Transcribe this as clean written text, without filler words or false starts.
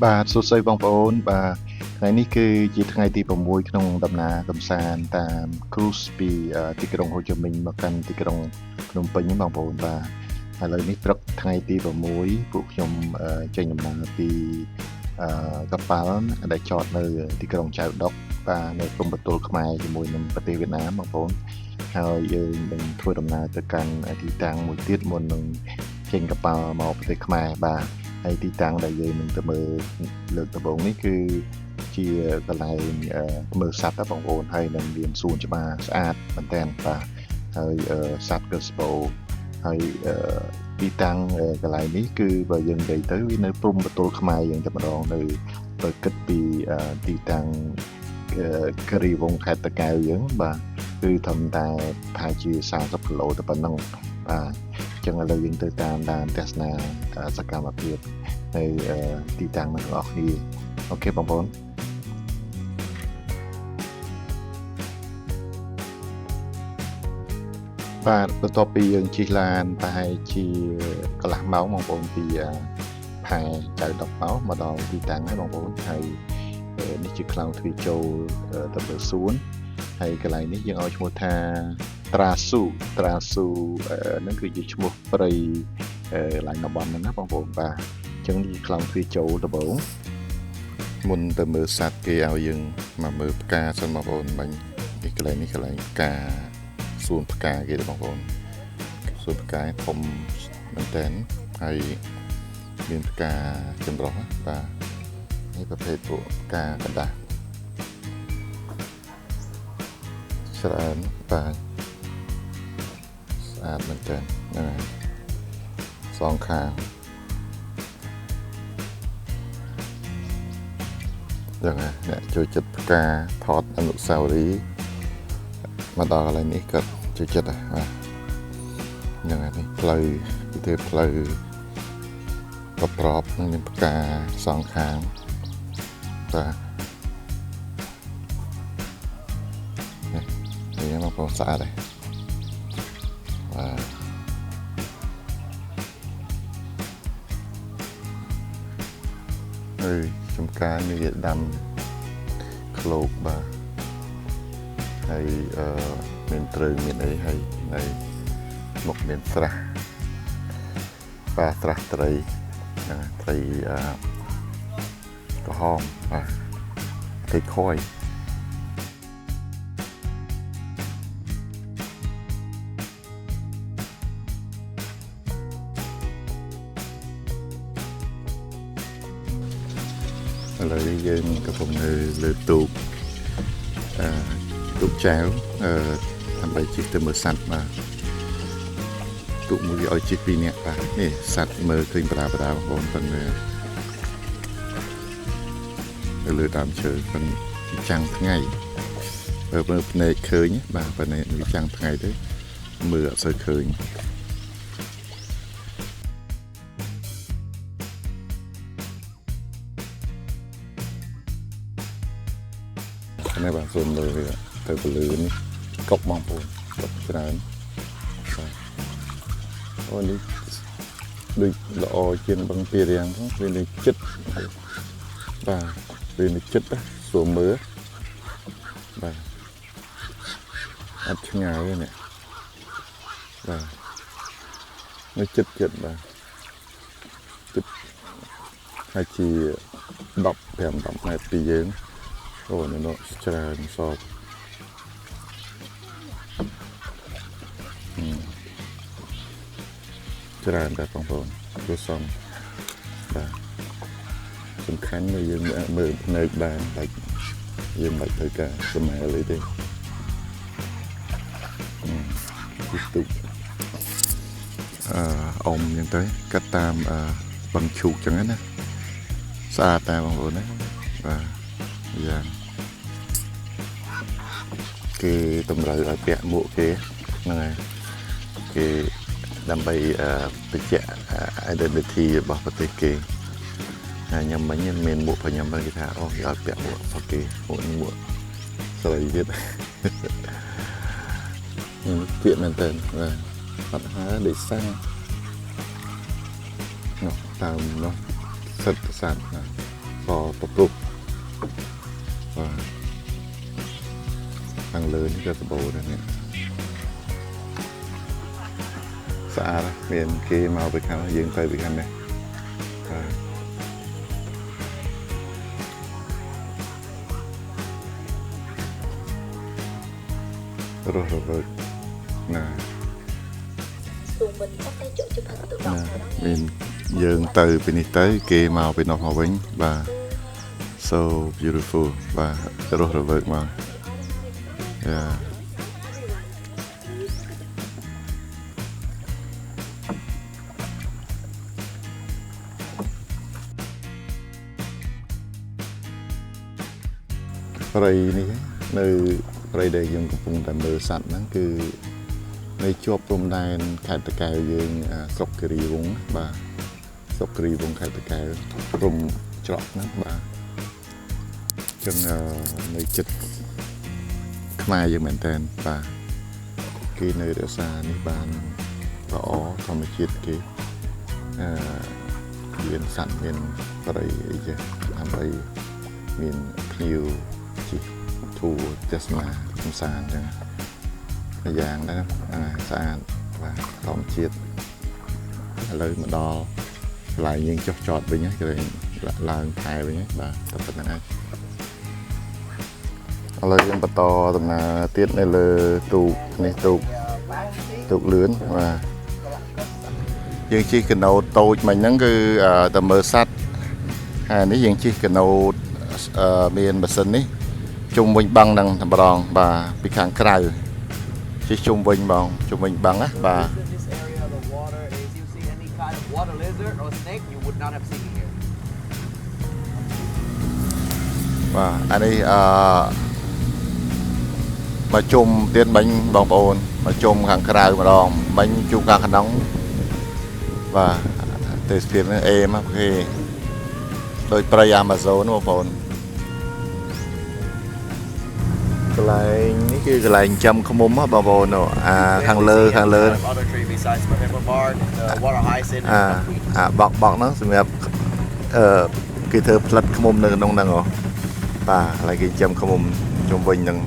បាទសួស្តីបងប្អូនបាទថ្ងៃនេះគឺជាថ្ងៃទី6ក្នុងដំណើរកម្សាន្តតាម cruise ពីទីក្រុងហូជីមិញមកកាន់ទីក្រុងភ្នំពេញបងប្អូនបាទឥឡូវនេះព្រឹកថ្ងៃទី6ពួកខ្ញុំចេញដំណើរពីកប៉ាល់ដែលចតនៅទីក្រុងចៅដុកបាទនៅព្រំប្រទល់ខ្មែរជាមួយនឹងប្រទេសវៀតណាមបងប្អូនហើយយើងនឹងធ្វើដំណើរទៅកាន់ទីតាំងមួយទៀតមុននឹងចេញកប៉ាល់មកប្រទេសខ្មែរបាទហើយទីតាំងដែលយើងនឹងទៅមើលលើកដំបូងនេះគឺជាកន្លែងមើលសត្វបងប្អូនហើយនឹងមានសួនច្បារស្អាតមែនទែនបាទហើយសត្វក៏ស្បូរហើយទីតាំងកន្លែងនេះគឺបើយើងនិយាយទៅវានៅព្រំប្រទល់ខ្មែរយើងតែម្ដងនៅបើគិតពីទីតាំងគិរីវង្សខេត្តតាកែវយើងបាទគឺធំតែប្រហែលជា30គីឡូទៅប៉ុណ្ណឹងបាទចឹងឥឡូវយើងទៅតាមដានទស្សនាសកម្មភាពនៅទីតាំងទាំងអស់គ្នាអូខេបងប្អូនបាទបន្ទាប់ពីយើងជិះឡានប្រហែលជាកន្លះម៉ោងបងប្អូនពីផែចៅដុកមកដល់ទីតាំងហើយបងប្អូនហើយនេះជាខ្លោងទ្វារចូលទៅលើសួនហើយកន្លែងនេះយើងឲ្យឈ្មោះថាត្រាស៊ូហ្នឹងគឺជាឈ្មោះព្រៃឡើងតំបន់ហ្នឹងណាបងប្អូនបាទអញ្ចឹងនេះខ្លោងទ្វារចូលដំបូងមុនទៅមើលសត្វគេឲ្យយើងមកមើលផ្កាសិនបងប្អូនបាញ់នេះកន្លែងផ្កាសួនផ្កាគេទេបងប្អូនសួនផ្កាធំមែនតើហើយមានផ្កាចម្រុះបាទនេះប្រភេទពួកផ្កាកណ្ដាស់ច្រើនបាទស្អាតមែនតើហ្នឹងហើយសងខាងយ៉ាងណាអ្នកចូលចិត្តផ្កាថតអនុស្សាវរីយ៍មកដល់កន្លែងនេះក៏ចូលចិត្តដែរបាទយ៉ាងណានេះផ្លូវគឺផ្លូវប្រອບនឹងមានផ្កាសងខាងបាទនេះមកបងស្អាតដែរបាទហើយចំការនេះវាដាំឃ្លោកបាទហើយមានត្រូវមានអីហើយនៅមុខមានស្រះបាទស្រះត្រីត្រីក្រហមបាទត្រីខ້ອຍឥឡូវយើងកំពុងនៅលើទូកចែវដើម្បីជិះទៅមើលសត្វបាទទូកមួយវាឲ្យជិះ2នាក់បាទនេះសត្វមើលឃើញបដាបងប្អូនប៉ុន្តែនៅលើដើមឈើប៉ុន្តែចាំងថ្ងៃមើលភ្នែកឃើញបាទប៉ុន្តែវាចាំងថ្ងៃទៅមើលអត់សូវឃើញនេះបាទសូមមើលវាទៅពលឺនេះកុកបងប្អូនកុកច្រើនអូនេះដូចល្អជាងបឹងពីរៀងហ្នឹងវានៅចិត្តបាទវានៅចិត្តស្រួលមើលបាទអត់ឆ្ងាយទេនេះបាទនៅចិត្តបាទចិត្តហើយជា10-15 ម៉ែត្រពីយើងអូនៅនោះច្រើនសពច្រើនតែបងប្អូនព្រោះសំបាទសំខាន់គឺយើងមើលភ្នែកបានតែយើងមិនត្រូវការសម្ែលអីទេទូកអ៊ំយ៉ាងទៅកាត់តាមបឹងឈូកចឹងណាស្អាតតែបងប្អូនណាបាទយ៉ាងគេតម្រូវឲ្យពាក់មួកគេហ្នឹងហើយគេដើម្បីបញ្ជាក់ identity របស់ប្រទេសគេហើយខ្ញុំមិញមានមួករបស់ខ្ញុំគេថាអូគេឲ្យពាក់មួករបស់គេមួកស្រីទៀតខ្ញុំពាក់មែនតើបាទអត់ហើដូចសាំងនោះតាមនោះសិតសัตว์ ก็ประกบทางเลยนี่ก็สบู่นะเนี่ยสะอาดเปลี่ยนเคมาเอาไปคันยืนไปคันเนี่ยรถเบิกนะមានយើងទៅពីនេះទៅគេមកពីនោះមកវិញបាទ so beautiful បាទរស់រវើកមកយ៉ាព្រៃនេះនៅព្រៃដែលយើងកំពុងតែមើលសត្វហ្នឹងគឺនៅជាប់ព្រំដែនខេត្តតាកែវយើងស្រុកគិរីវង្សបាទស្រុកគិរីវង្សខេត្តតាកែវព្រំច្រកហ្នឹងបាទចឹងនៅចិត្តខ្មែរយើងមែនតើបាទគេនៅរក្សានេះបានល្អធម្មជាតិគេមានសត្វមានព្រៃអីចេះដើម្បីមានភ្ញៀវជិះទូទស្សនាកម្សាន្តចឹងយ៉ាងហ្នឹងស្អាតបាទធម្មជាតិឥឡូវមកដល់កន្លែងយើងចុះចតវិញហើយកន្លែងឡើងថែវិញបាទតែប៉ុណ្្នឹងហើយឥឡូវយើងបន្តដំណើរទៀតនៅលើទូកនេះទូកលឿនបាទយើងជិះកណូតតូចមិញហ្នឹងគឺតែមើលសត្វហើយនេះយើងជិះកណូតមានម៉ាស៊ីននេះជុំវិញបឹងហ្នឹងតែម្ដងបាទពីខាងក្រៅជិះជុំវិញបងជុំវិញបឹងណាបាទ water lizard or snake you would not have seen here បាទអានេះមកជុំទៀតមិញបងប្អូនមកជុំខាងក្រៅម្ដងមិញជុំខាងក្នុងបាទទេសភាពនេះអេមគេដូចព្រៃ Amazon បងប្អូនកន្លែងនេះគឺកន្លែងចាំឃ្មុំបងប្អូនខាងលើបកហ្នឹងសម្រាប់គេធ្វើផ្លិតឃ្មុំនៅក្នុងហ្នឹងបាទហើយគេចាំឃ្មុំជុំវិញហ្នឹង